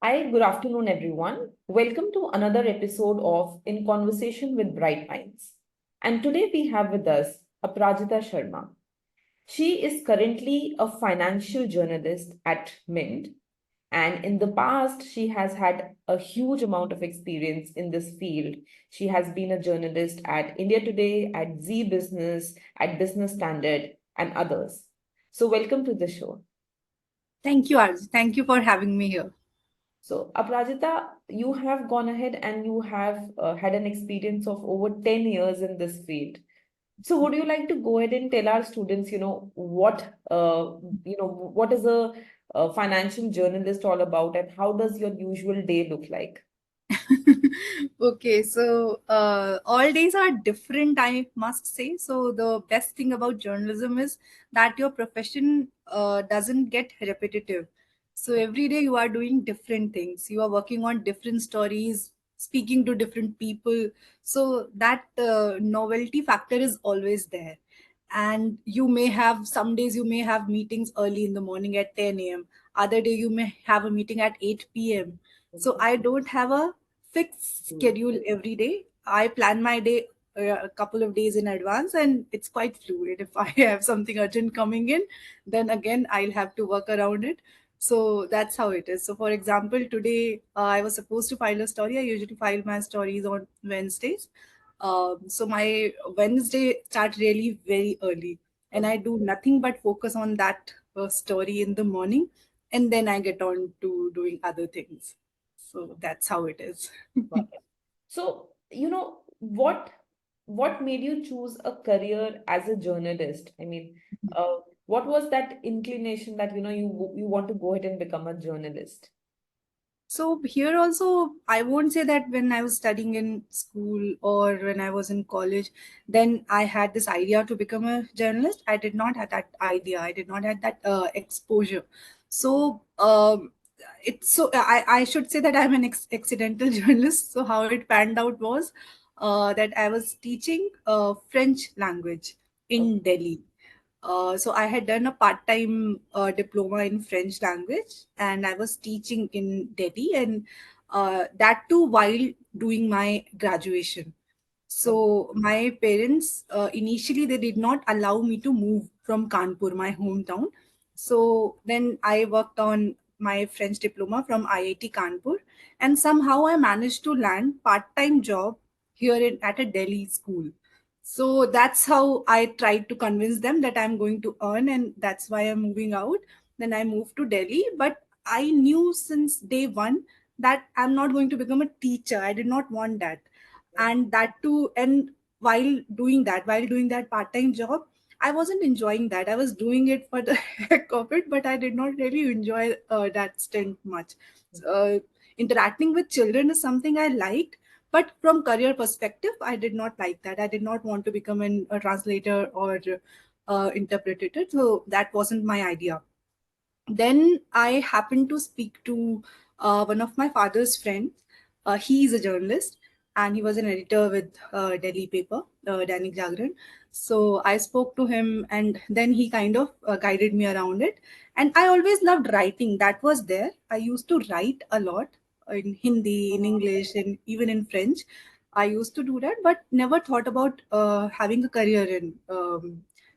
Hi, good afternoon, everyone. Welcome to another episode of In Conversation with Bright Minds. And today we have with us Aprajita Sharma. She is currently a financial journalist at Mint. And in the past, she has had a huge amount of experience in this field. She has been a journalist at India Today, at ZEE Business, at Business Standard, and others. So, welcome to the show. Thank you, Arzu. Thank you for having me here. So, Aprajita, you have gone ahead and you have had an experience of over 10 years in this field. So, would you like to go ahead and tell our students, what is a financial journalist all about, and how does your usual day look like? Okay, so all days are different, I must say. So the best thing about journalism is that your profession doesn't get repetitive. So every day you are doing different things. You are working on different stories, speaking to different people. So that novelty factor is always there. And you may have some days you may have meetings early in the morning at 10 a.m. Other day you may have a meeting at 8 p.m. So I don't have a fixed schedule every day. I plan my day a couple of days in advance, and it's quite fluid. If I have something urgent coming in, then again I'll have to work around it. So that's how it is. So for example, today I was supposed to file a story. I usually file my stories on Wednesdays. So my Wednesday start really very early, and I do nothing but focus on that story in the morning, and then I get on to doing other things. So that's how it is. Got it. So, what made you choose a career as a journalist? I mean, what was that inclination that you want to go ahead and become a journalist? So here also, I won't say that when I was studying in school or when I was in college, then I had this idea to become a journalist. I did not have that idea. I did not have that exposure. So it's so I should say that I'm an accidental journalist. So how it panned out was that I was teaching French language in Delhi. So I had done a part-time diploma in French language, and I was teaching in Delhi, and that too while doing my graduation. Okay. So my parents initially they did not allow me to move from Kanpur, my hometown. So then I worked on my French diploma from IIT Kanpur, and somehow I managed to land part-time job here at a Delhi school. So that's how I tried to convince them that I'm going to earn, and that's why I'm moving out. Then I moved to Delhi, but I knew since day one that I'm not going to become a teacher. I did not want that. And that too, and while doing that part-time job, I wasn't enjoying that. I was doing it for the heck of it, but I did not really enjoy that stint much. uh, Interacting with children is something I liked, but from career perspective I did not like that. I did not want to become a translator or interpreter, so that wasn't my idea. Then I happened to speak to one of my father's friends. He is a journalist and he was an editor with Delhi paper, Dainik Jagran. So I spoke to him, and then he kind of guided me around it. And I always loved writing. That was there. I used to write a lot in Hindi, in English, and even in French. I used to do that, but never thought about having a career in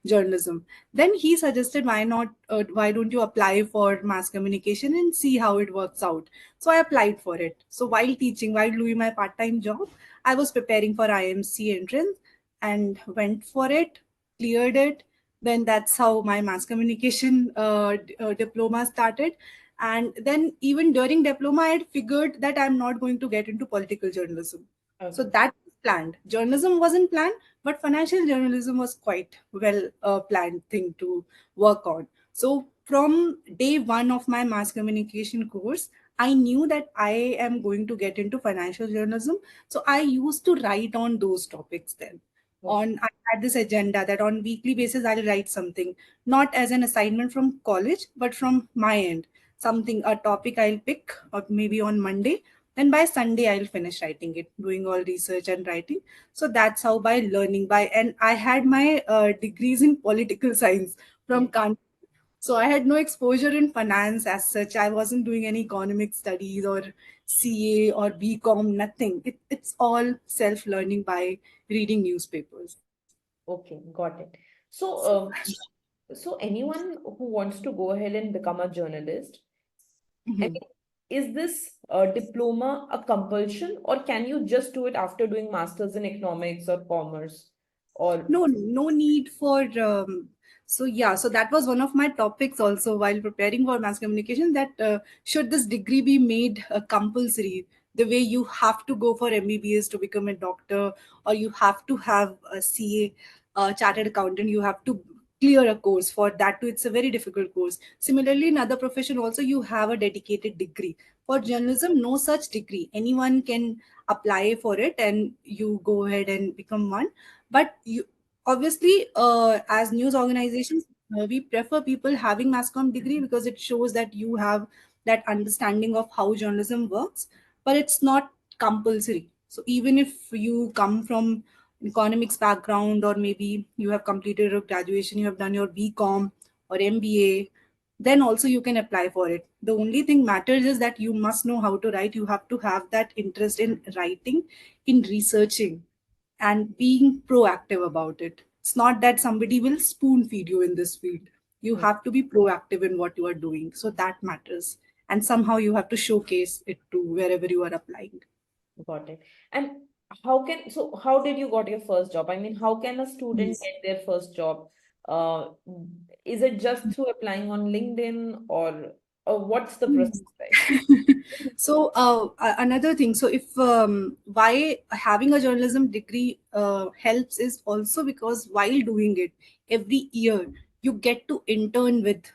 journalism. Then he suggested, why don't you apply for mass communication and see how it works out? So I applied for it. So while teaching, while doing my part-time job, I was preparing for IMC entrance and went for it, cleared it. Then that's how my mass communication diploma started. And then even during diploma, I had figured that I'm not going to get into political journalism. So Okay. that was planned. Journalism wasn't planned, but financial journalism was quite well planned thing to work on. So from day one of my mass communication course, I knew that I am going to get into financial journalism. So I used to write on those topics then. Okay. I had this agenda that on weekly basis I'll write something, not as an assignment from college, but from my end. Something, a topic I'll pick, or maybe on Monday, and by Sunday I'll finish writing it, doing all research and writing. So that's how, and I had my degrees in political science from Yeah. Kanpur. So I had no exposure in finance as such. I wasn't doing any economic studies or CA or BCom, nothing. It's all self learning by reading newspapers. Okay, got it. So, So, so anyone who wants to go ahead and become a journalist, I mhm. mean, is this diploma a compulsion, or can you just do it after doing masters in economics or commerce? Or No need for so yeah, so that was one of my topics also while preparing for mass communication, that should this degree be made compulsory, the way you have to go for MBBS to become a doctor, or you have to have a CA, chartered accountant, you have to clear a course for that too. It's a very difficult course. Similarly, in other profession also, you have a dedicated degree. For journalism, no such degree, anyone can apply for it and you go ahead and become one. But you obviously, as news organizations, we prefer people having mass comm degree because it shows that you have that understanding of how journalism works, but it's not compulsory. So even if you come from economics background, or maybe you have completed a graduation, you have done your BCom or MBA, then also you can apply for it. The only thing matters is that you must know how to write. You have to have that interest in writing, in researching, and being proactive about it. It's not that somebody will spoon feed you in this field. You hmm, have to be proactive in what you are doing. So that matters. And somehow you have to showcase it to wherever you are applying. got it. And how did you got your first job? I mean, how can a student Yes. get their first job? Uh, is it just through applying on LinkedIn, or what's the Hmm. process like? So another thing, so if why having a journalism degree helps is also because while doing it every year you get to intern with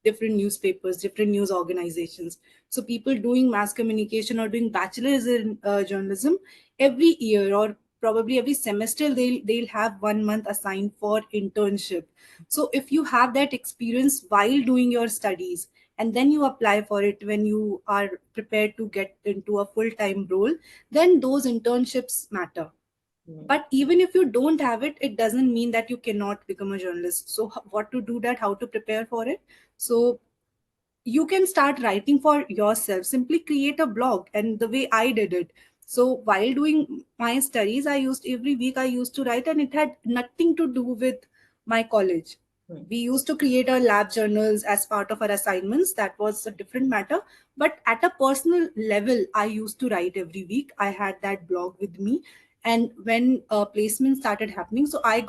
different newspapers, different news organizations. So people doing mass communication or doing bachelor's in journalism, every year or probably every semester they'll have 1 month assigned for internship. So if you have that experience while doing your studies, and then you apply for it when you are prepared to get into a full time role, then those internships matter. Hmm, But even if you don't have it, it doesn't mean that you cannot become a journalist. So what to do that, how to prepare for it? So you can start writing for yourself. Simply create a blog, and the way I did it, so while doing my studies, I used every week I used to write, and it had nothing to do with my college. hmm, We used to create our lab journals as part of our assignments. That was a different matter. But at a personal level, I used to write every week. I had that blog with me. And when placement started happening, so I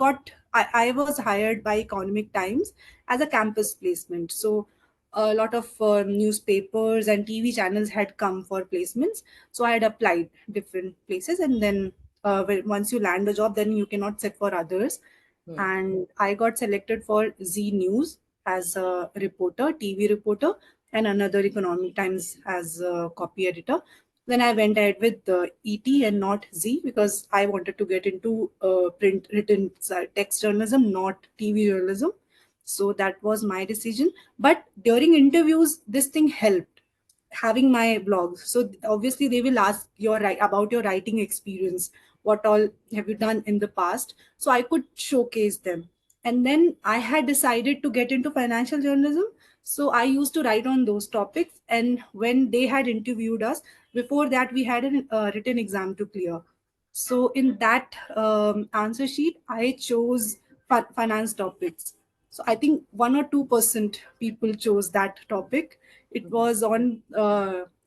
was hired by Economic Times as a campus placement. So a lot of newspapers and TV channels had come for placements. So I had applied different places, and then once you land a job, then you cannot sit for others. hmm, And I got selected for Z News as a reporter, TV reporter, and another Economic Times as a copy editor. Then I went ahead with the ET and not Z because I wanted to get into print written text journalism, not TV journalism. So that was my decision. But during interviews, this thing helped, having my blogs. So obviously they will ask about your writing experience, what all have you done in the past, so I could showcase them. And then I had decided to get into financial journalism, so I used to write on those topics. And when they had interviewed us, before that we had a written exam to clear. So in that answer sheet, I chose finance topics. So I think 1 or 2% people chose that topic. It hmm, was on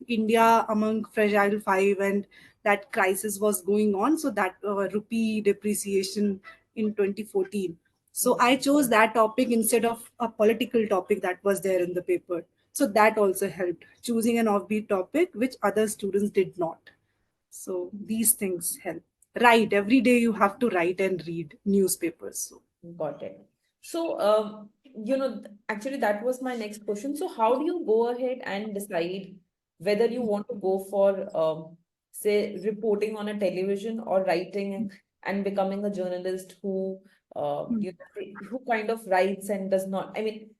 India among fragile five, and that crisis was going on. So that rupee depreciation in 2014. So hmm. I chose that topic instead of a political topic that was there in the paper. So that also helped, choosing an offbeat topic which other students did not. So these things help. Write every day. You have to write and read newspapers. So Got it. So, actually, that was my next question. So, how do you go ahead and decide whether you want to go for, say, reporting on a television, or writing and becoming a journalist who, who kind of writes and does not? I mean,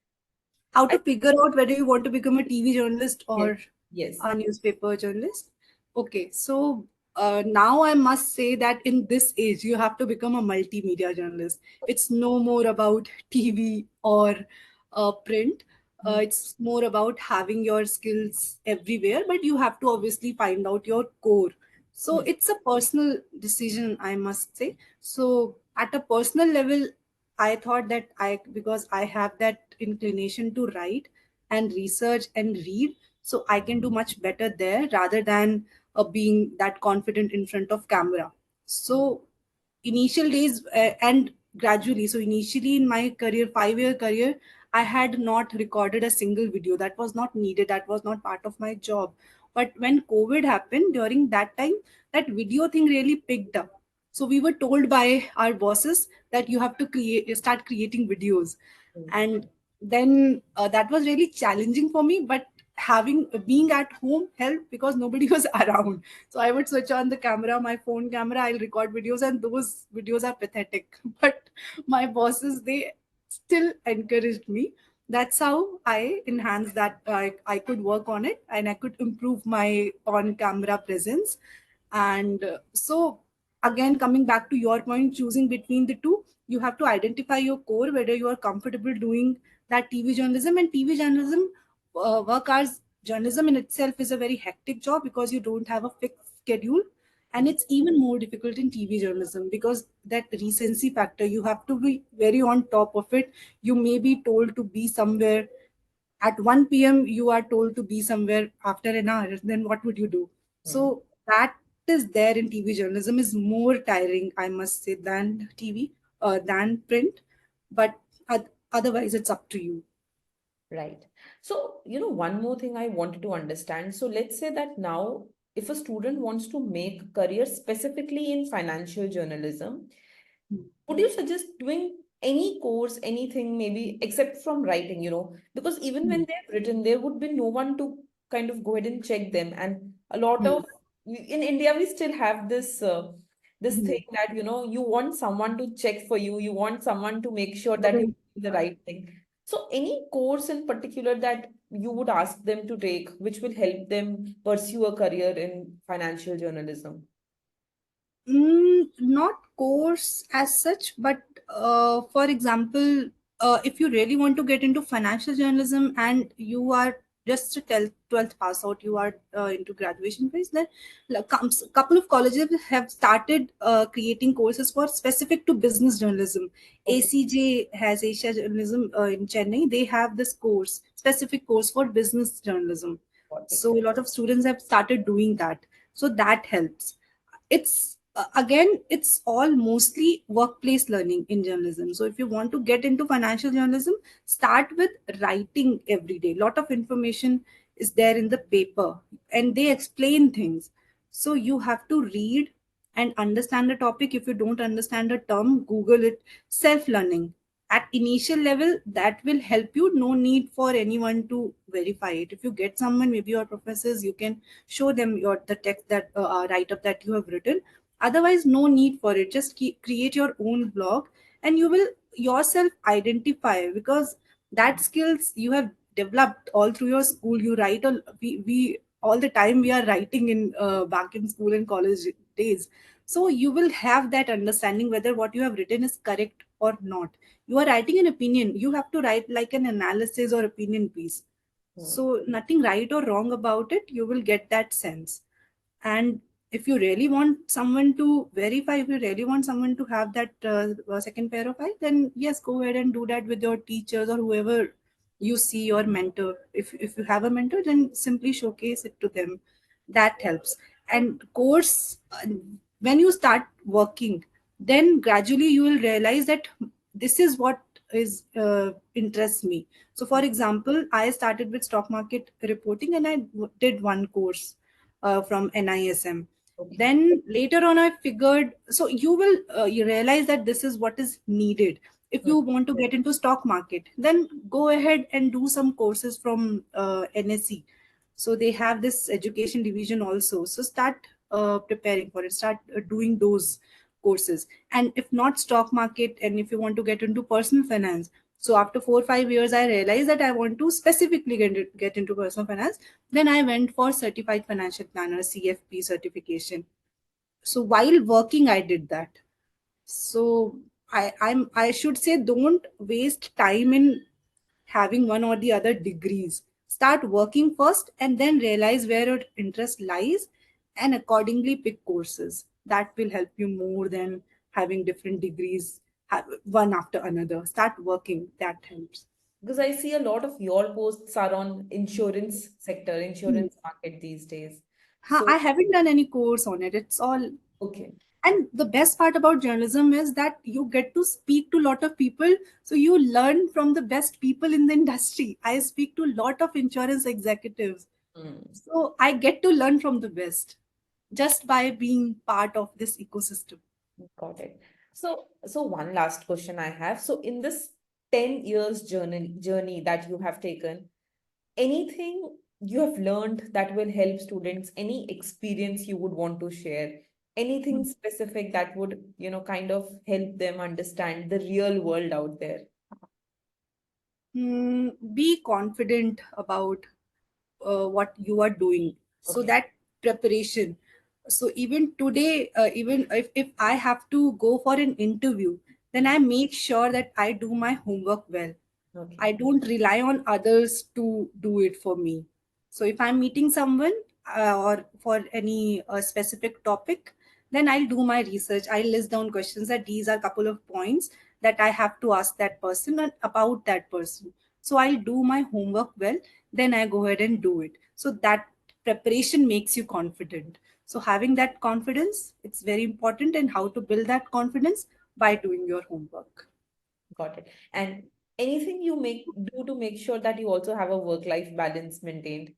how I to figure out whether you want to become a TV journalist yes, or yes, a newspaper journalist? Okay, so now I must say that in this age, you have to become a multimedia journalist. It's no more about TV or print. It's more about having your skills everywhere, but you have to obviously find out your core. So Hmm. it's a personal decision, I must say. So at a personal level, I thought that because I have that inclination to write and research and read, so I can do much better there rather than being that confident in front of camera. So initial days and gradually, so initially in my career, 5-year career, I had not recorded a single video. That was not needed, that was not part of my job. But when COVID happened, during that time, that video thing really picked up. So we were told by our bosses that you have to start creating videos. Hmm. And then that was really challenging for me, but having being at home helped because nobody was around. So I would switch on the camera, my phone camera, I'll record videos, and those videos are pathetic. But my bosses, they still encouraged me. That's how I enhanced that. I could work on it and I could improve my on camera presence. And so, again, coming back to your point, choosing between the two, you have to identify your core, whether you are comfortable doing that TV journalism. And TV journalism, work hours journalism in itself is a very hectic job because you don't have a fixed schedule. And Hmm. it's even more difficult in TV journalism because that recency factor, you have to be very on top of it. You may be told to be somewhere at 1 p.m., you are told to be somewhere after an hour. Then what would you do? Hmm. So that is there in TV journalism is more tiring, I must say, than TV, than print. But otherwise, it's up to you. Right. So, one more thing I wanted to understand. So, let's say that now, if a student wants to make a career specifically in financial journalism, would you suggest doing any course, anything, maybe except from writing, because even when Hmm. they've written, there would be no one to kind of go ahead and check them. And a lot Hmm. of, in India, we still have this Hmm. thing that, you want someone to check for you, you want someone to make sure that you're doing the right thing. So, any course in particular that you would ask them to take, which will help them pursue a career in financial journalism? Not course as such, but for example, if you really want to get into financial journalism and you are just a 12th pass out, you are into graduation phase, then comes a couple of colleges have started creating courses for specific to business journalism. Okay, ACJ has Asia Journalism in Chennai. They have this course, specific course for business journalism. got it. So a lot of students have started doing that. So that helps. It's again, it's all mostly workplace learning in journalism. So if you want to get into financial journalism, start with writing every day. Lot of information is there in the paper and they explain things, so you have to read and understand the topic. If you don't understand a term, google it. Self learning at initial level, that will help you. No need for anyone to verify it. If you get someone, maybe your professors, you can show them your the text that write up that you have written. Otherwise, no need for it. Just create your own blog and you will yourself identify, because that skills you have developed all through your school. You write all, we all the time we are writing in back in school and college days. So you will have that understanding whether what you have written is correct or not. You are writing an opinion, you have to write like an analysis or opinion piece. Hmm. So nothing right or wrong about it, you will get that sense. And if you really want someone to verify, if you really want someone to have that second pair of eyes, then yes, go ahead and do that with your teachers or whoever you see your mentor. If you have a mentor, then simply showcase it to them. That helps. And course, when you start working, then gradually you will realize that this is what is interests me. So for example, I started with stock market reporting and I did one course from NISM. Okay. Then later on, I figured, so you will you realize that this is what is needed. If Hmm. you want to get into stock market, then go ahead and do some courses from NSE. So they have this education division also. So start preparing for it. Start doing those courses. And if not stock market, and if you want to get into personal finance, so after 4 or 5 years, I realized that I want to specifically get into personal finance. Then I went for certified financial planner, CFP certification. So while working, I did that. So I should say, don't waste time in having one or the other degrees. Start working first and then realize where your interest lies and accordingly pick courses. That will help you more than having different degrees one after another. Start working, that helps. Because I see a lot of your posts are on insurance sector, Hmm. insurance market these days. Huh, I So, haven't done any course on it. It's all. okay. And the best part about journalism is that you get to speak to a lot of people. So you learn from the best people in the industry. I speak to a lot of insurance executives. Hmm. So I get to learn from the best just by being part of this ecosystem. Got it. So one last question I have. So in this 10 years journey that you have taken, anything you have learned that will help students, any experience you would want to share, anything specific that would, kind of help them understand the real world out there? Be confident about what you are doing, so Okay. that preparation. So even today, even if I have to go for an interview, then I make sure that I do my homework well. Okay. I don't rely on others to do it for me. So if I'm meeting someone or for any specific topic, then I'll do my research. I'll list down questions that these are a couple of points that I have to ask that person and about that person. So I'll do my homework well, then I go ahead and do it. So that preparation makes you confident. So having that confidence, it's very important, and how to build that confidence by doing your homework. Got it. And anything you make do to make sure that you also have a work-life balance maintained?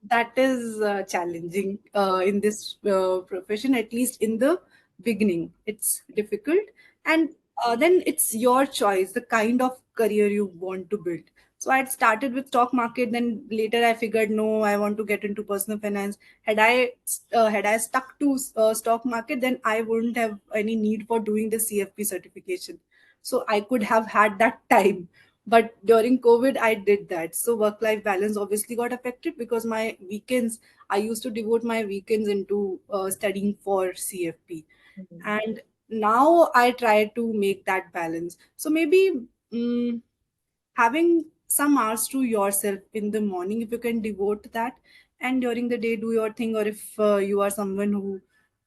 That is challenging in this profession, at least in the beginning. It's difficult, and then it's your choice, the kind of career you want to build. So I had started with stock market, then later I figured no, I want to get into personal finance. Had I stuck to stock market, then I wouldn't have any need for doing the CFP certification. So I could have had that time, but during COVID I did that. So work life balance obviously got affected, because my weekends, I used to devote my weekends into studying for CFP. Mhm. And now I try to make that balance. So maybe mm having some hours to yourself in the morning, if you can devote that, and during the day do your thing. Or if you are someone who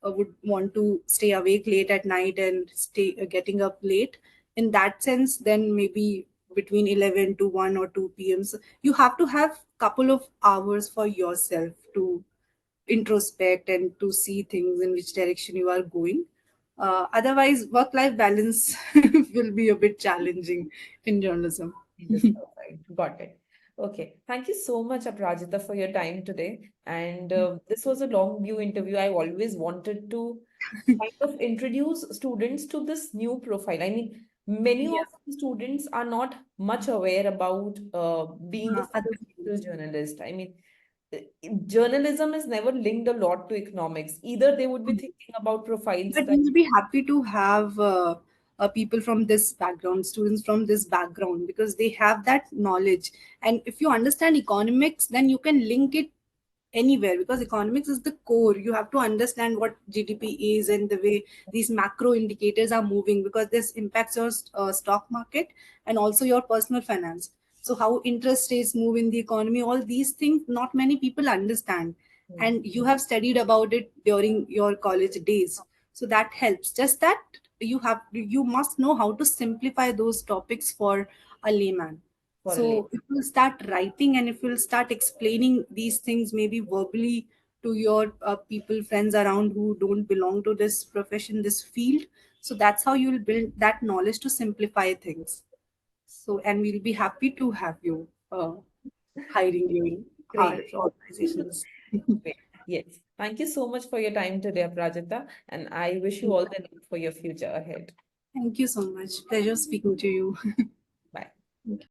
would want to stay awake late at night and stay getting up late, in that sense, then maybe between 11 to 1 or 2 p.m. So you have to have couple of hours for yourself to introspect and to see things in which direction you are going. Otherwise, work life balance will be a bit challenging in journalism. In this outside. Got it. Okay. Thank you so much, Aprajita, for your time today. And this was a long view interview. I always wanted to kind of introduce students to this new profile. I mean, many Yeah. of the students are not much aware about being a Other financial fields. journalist. I mean, uh, journalism is never linked a lot to economics. Either they would be thinking about profiles But that. we'll be happy to have people from this background, students from this background, because they have that knowledge. And if you understand economics, then you can link it anywhere, because economics is the core. You have to understand what GDP is and the way these macro indicators are moving, because this impacts your stock market and also your personal finance. So how interest rates move in the economy, all these things not many people understand, Hmm. and you have studied about it during your college days. So that helps. Just that you must know how to simplify those topics for a layman. For a late. So if you start writing and if you'll start explaining these things maybe verbally to your people, friends around who don't belong to this profession, this field, so that's how you'll build that knowledge to simplify things. So, and we'll be happy to have you hiring you in our Great. organizations. Great. Yes. Thank you so much for your time today, Aprajita, and I wish you all the luck for your future ahead. Thank you so much. Pleasure speaking to you. Bye. Thank you.